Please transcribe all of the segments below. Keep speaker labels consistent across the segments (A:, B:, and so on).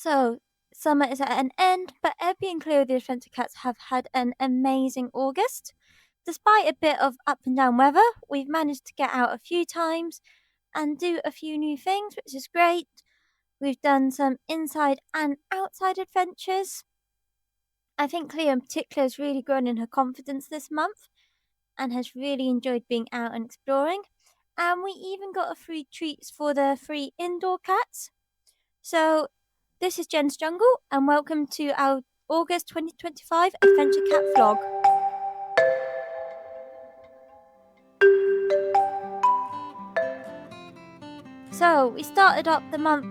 A: So, summer is at an end, but Ebi and Cleo the Adventure Cats have had an amazing August. Despite a bit of up and down weather, we've managed to get out a few times and do a few new things, which is great. We've done some inside and outside adventures. I think Cleo in particular has really grown in her confidence this month and has really enjoyed being out and exploring. And we even got a free treats for the free indoor cats. So, this is Jen's Jungle, and welcome to our August 2025 Adventure Cat vlog. So, we started up the month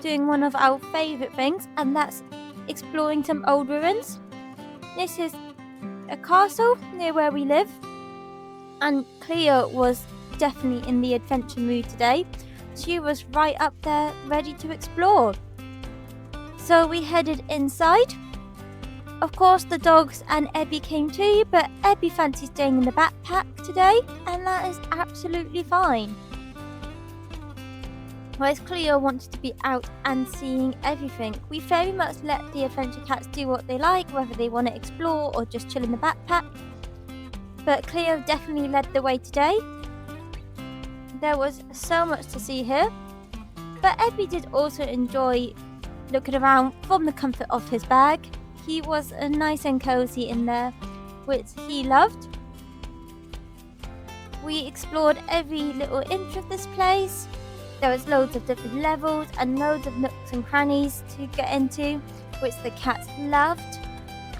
A: doing one of our favourite things, and that's exploring some old ruins. This is a castle near where we live, and Cleo was definitely in the adventure mood today. She was right up there, ready to explore. So we headed inside. Of course, the dogs and Ebi came too, but Ebi fancies staying in the backpack today, and that is absolutely fine. Whereas Cleo wanted to be out and seeing everything. We very much let the adventure cats do what they like, whether they want to explore or just chill in the backpack. But Cleo definitely led the way today. There was so much to see here, but Ebi did also enjoy looking around from the comfort of his bag. He was nice and cozy in there, which he loved. We explored every little inch of this place. There was loads of different levels and loads of nooks and crannies to get into, which the cats loved,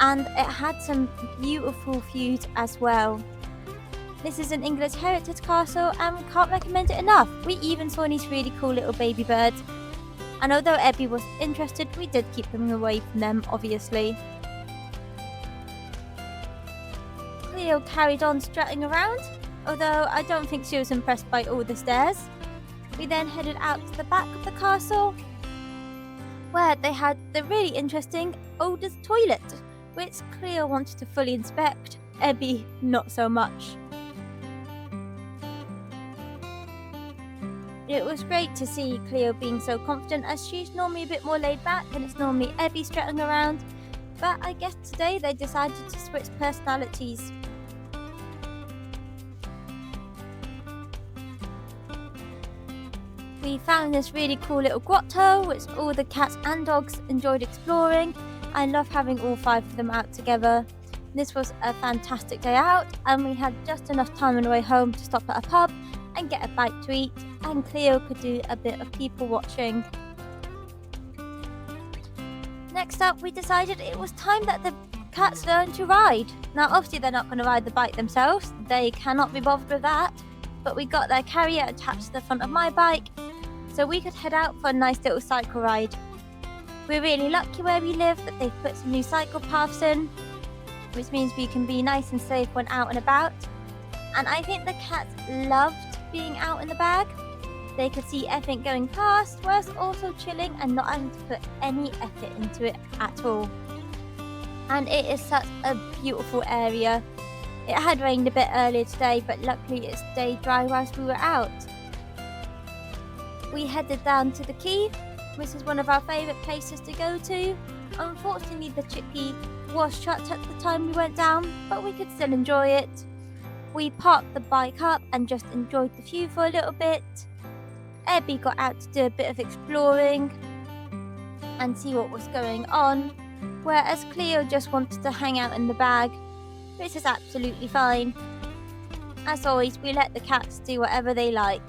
A: and it had some beautiful views as well. This is an English heritage castle, and we can't recommend it enough. We even saw these really cool little baby birds, and although Ebi was interested, we did keep him away from them, obviously. Cleo carried on strutting around, although I don't think she was impressed by all the stairs. We then headed out to the back of the castle, where they had the really interesting oldest toilet, which Cleo wanted to fully inspect, Ebi not so much. It was great to see Cleo being so confident, as she's normally a bit more laid back and it's normally Ebi strutting around, but I guess today they decided to switch personalities. We found this really cool little grotto, which all the cats and dogs enjoyed exploring. I love having all 5 of them out together. This was a fantastic day out, and we had just enough time on the way home to stop at a pub and get a bite to eat, and Cleo could do a bit of people watching. Next up, we decided it was time that the cats learn to ride. Now obviously they're not going to ride the bike themselves, they cannot be bothered with that, but we got their carrier attached to the front of my bike so we could head out for a nice little cycle ride. We're really lucky where we live that they've put some new cycle paths in, which means we can be nice and safe when out and about, and I think the cats loved being out in the bag. They could see everything going past, whereas also chilling and not having to put any effort into it at all. And it is such a beautiful area. It had rained a bit earlier today, but luckily it stayed dry whilst we were out. We headed down to the quay, which is one of our favourite places to go to. Unfortunately, the chippy was shut at the time we went down, but we could still enjoy it. We parked the bike up and just enjoyed the view for a little bit. Ebi got out to do a bit of exploring and see what was going on, whereas Cleo just wanted to hang out in the bag, which is absolutely fine. As always, we let the cats do whatever they like.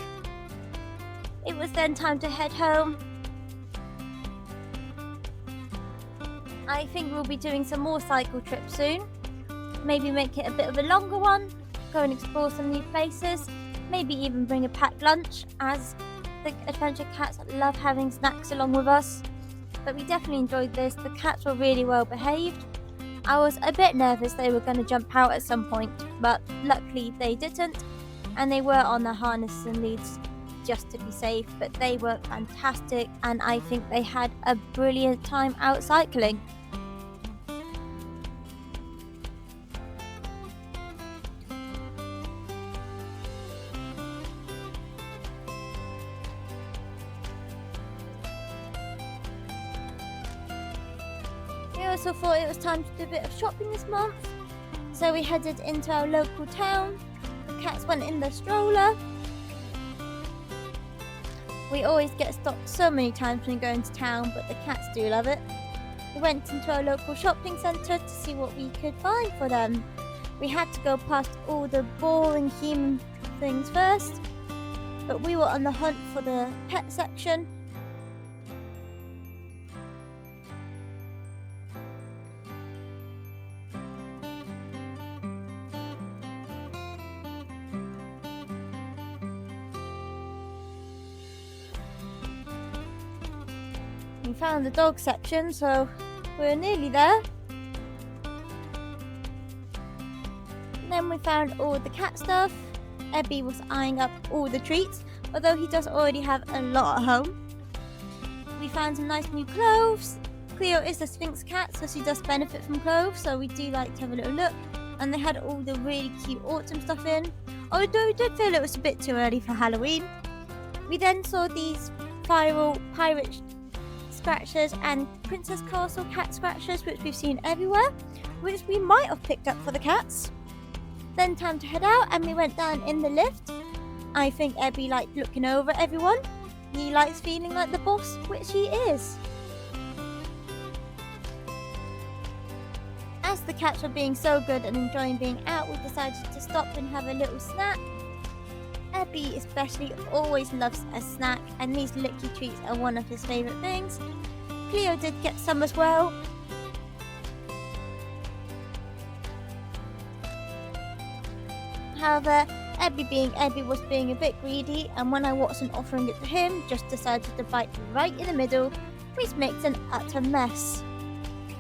A: It was then time to head home. I think we'll be doing some more cycle trips soon. Maybe make it a bit of a longer one, go and explore some new places, maybe even bring a packed lunch, as the adventure cats love having snacks along with us. But we definitely enjoyed this. The cats were really well behaved. I was a bit nervous they were going to jump out at some point, but luckily they didn't, and they were on their harnesses and leads just to be safe, but they were fantastic, and I think they had a brilliant time out cycling. We also thought it was time to do a bit of shopping this month, so we headed into our local town. The cats went in the stroller. We always get stopped so many times when we go into town, but the cats do love it. We went into our local shopping centre to see what we could buy for them. We had to go past all the boring human things first, but we were on the hunt for the pet section. We found the dog section, so we're nearly there. And then we found all the cat stuff. Ebi was eyeing up all the treats, although he does already have a lot at home. We found some nice new clothes. Cleo is a Sphinx cat, so she does benefit from clothes, so we do like to have a little look. And they had all the really cute autumn stuff in, although we did feel it was a bit too early for Halloween. We then saw these viral pirate scratchers and Princess Castle cat scratchers, which we've seen everywhere, which we might have picked up for the cats. Then time to head out, and we went down in the lift. I think Ebi liked looking over everyone. He likes feeling like the boss, which he is. As the cats were being so good and enjoying being out, we decided to stop and have a little snack. Ebi especially always loves a snack, and these licky treats are one of his favourite things. Cleo did get some as well. However, Ebi was being a bit greedy, and when I wasn't offering it to him, just decided to bite right in the middle, which makes an utter mess.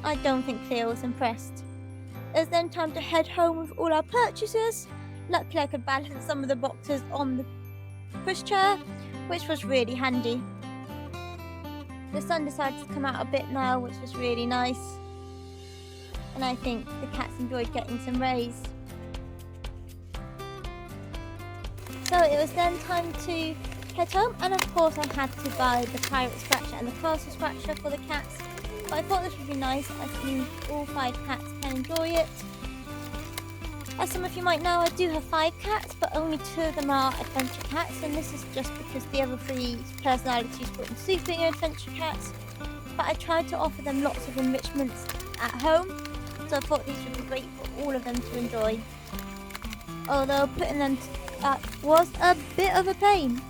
A: I don't think Cleo was impressed. It was then time to head home with all our purchases. Luckily I could balance some of the boxes on the pushchair, which was really handy. The sun decided to come out a bit now, which was really nice. And I think the cats enjoyed getting some rays. So it was then time to head home, and of course I had to buy the pirate scratcher and the castle scratcher for the cats. But I thought this would be nice, as means all 5 cats can enjoy it. As some of you might know, I do have 5 cats, but only 2 of them are adventure cats, and this is just because the other 3 personalities wouldn't suit being adventure cats. But I tried to offer them lots of enrichments at home, so I thought these would be great for all of them to enjoy. Although putting them up was a bit of a pain.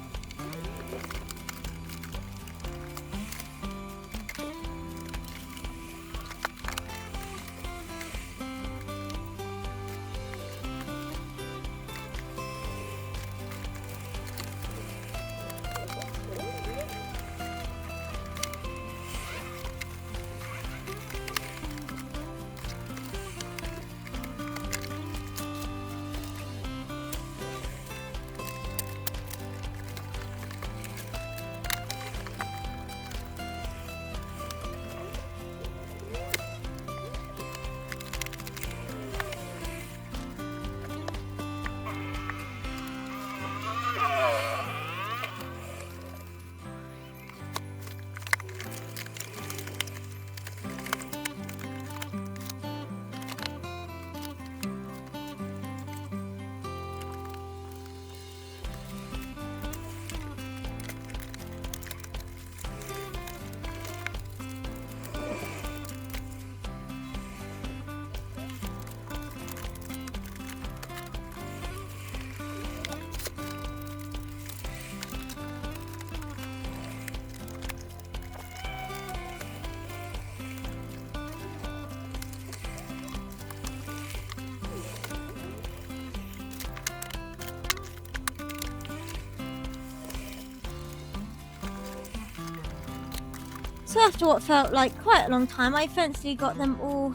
A: So after what felt like quite a long time, I eventually got them all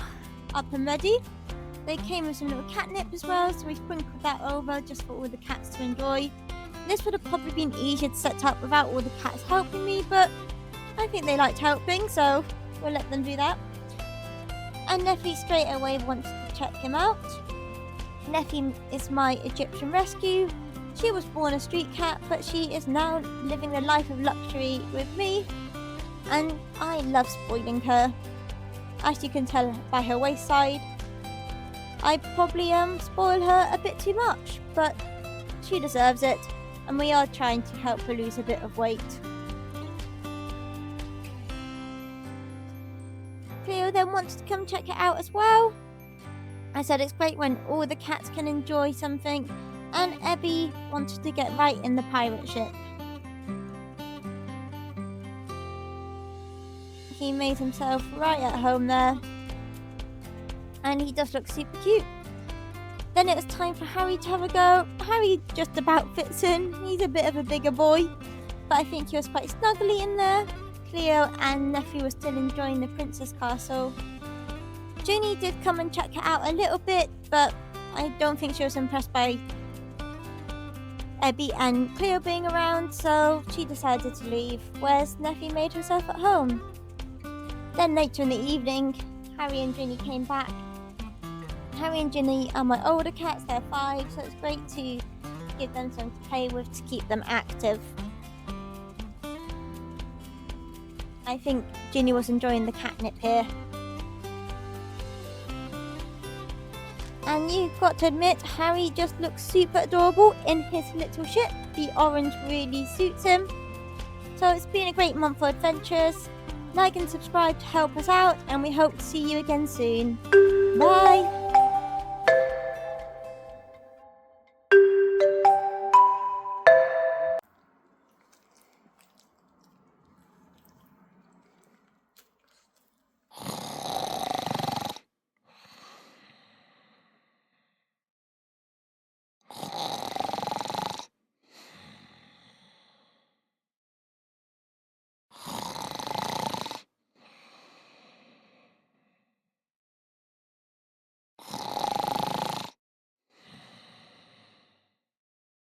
A: up and ready. They came with some little catnip as well, so we sprinkled that over just for all the cats to enjoy. This would have probably been easier to set up without all the cats helping me, but I think they liked helping, so we'll let them do that. And Neffy straight away wants to check him out. Neffy is my Egyptian rescue. She was born a street cat, but she is now living the life of luxury with me, and I love spoiling her. as you can tell by her waist side. I probably spoil her a bit too much, but she deserves it, and we are trying to help her lose a bit of weight. Cleo then wants to come check it out as well. I said it's great when all the cats can enjoy something, and Ebi wanted to get right in the pirate ship. He made himself right at home there, and he does look super cute. Then it was time for Harry to have a go. Harry just about fits in. He's a bit of a bigger boy, but I think he was quite snuggly in there. Cleo and Nephew were still enjoying the Princess Castle. Ginny did come and check it out a little bit, but I don't think she was impressed by Ebi and Cleo being around, so she decided to leave, whereas Nephew made herself at home. Then later in the evening, Harry and Ginny came back. Harry and Ginny are my older cats, they're 5, so it's great to give them something to play with to keep them active. I think Ginny was enjoying the catnip here. And you've got to admit, Harry just looks super adorable in his little ship. The orange really suits him. So it's been a great month for adventures. Like and subscribe to help us out, and we hope to see you again soon. Bye!